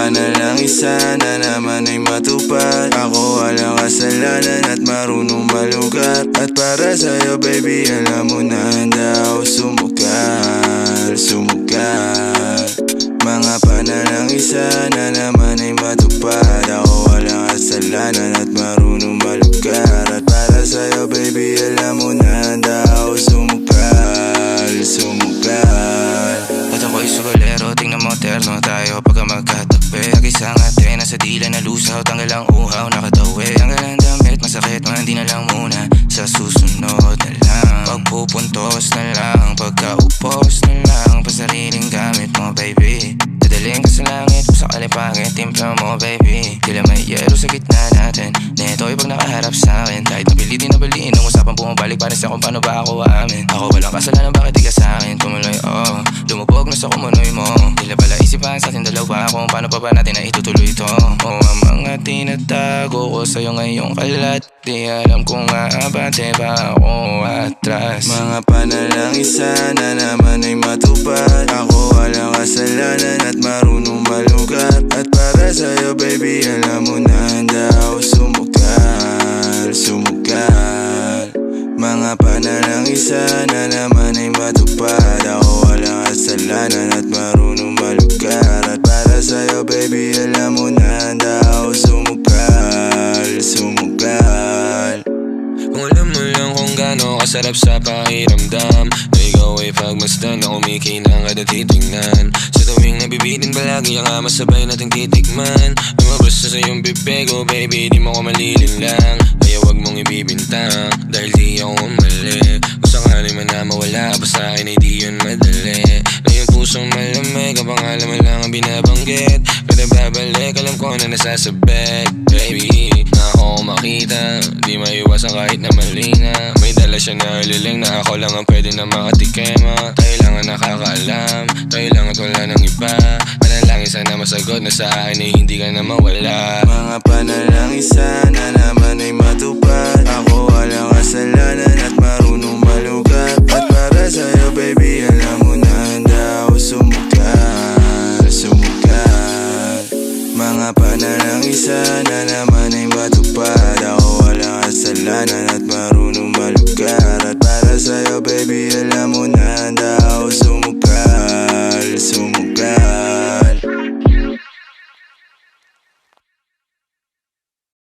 panalang sana naman ay matupad. Ako walang kasalanan at marunong malugat. At para sa'yo baby alam mo na handa ako sumugal, sumugal. Mga panalang sana naman ay matupad. Ako walang kasalanan at marunong malugat. At para sa'yo baby alam mo na handa ako sumugal, sumugal. At ako'y sugalero, tingnan mo terno tayo pagka magkatabi. Nag-isang ate, nasa dila na lusaw, tanggal ang uhaw, nakatawi. Ang galang damit, masakit, hindi na lang muna. Sa susunod na lang, pagpupuntos na lang, pagkaupos na lang, pasariling gamit mo baby. Dadaling ka sa langit, kung sakali pangit, timpla mo baby. Tila may yero sa gitna natin, neto'y pag nakaharap sa'kin. Kahit napilitin na baliin, ang usapang bumabalik, para sa kung paano ba ako aamin. Ako walang kasalanan, bakit di ka sa'kin tumuloy, oh. Lumubog na sa kumunoy mo, tila pala isipan sa ating dalawa kung paano pa ba natin na itutuloy ito. Oh, ang mga tinatago ko sa'yo ngayong kalat, di alam kung aabante ba ako atras. Mga panalang sana naman ay matupad. Ako walang kasalanan at marunong malugat. At para sa'yo baby alam mo na handa ako sumugal, sumugal. Mga panalang sana naman ay matupad. Ako walang kasalanan at marunong malugat. At para sa'yo baby alam mo na handa ako sumugal, sumugal. Kung alam mo lang kung gaano kasarap sa pakiramdam na ikaw ay pagmasdan na kumikinang kada titignan. Sa tuwing nabibitin palagi ang masabay nating titikman. Lumabas na sa iyong bibig, oh baby di mo ko malilinlang. Kaya wag mong ibibintang dahil di ako umali. Kung sakali man na mawala pa sa akin ay di yun madali. Na yung pusong malamig, ang pangalan mo lang ang binabanggit. Kada babalik alam ko na nasasabit. Baby, na ako makita, di maiwasan kahit na mali na. May dala siya na liling na ako lang ang pwede na makatikema. Tayo lang ang nakakaalam, tayo lang at wala ng iba. Manalangin sana masagot na sa akin ay hindi ka na mawala. Mga panalangin sana naman ay matupad. Ako walang kasalanan at marunong malugat. At para sa'yo baby alam mo na handa ako sumugal, sumugal. Mga panalangin sana naman ay matupad. Ako walang kasalanan at marunong malugat. At para sa'yo baby alam mo na handa ako sumugal, sumugal.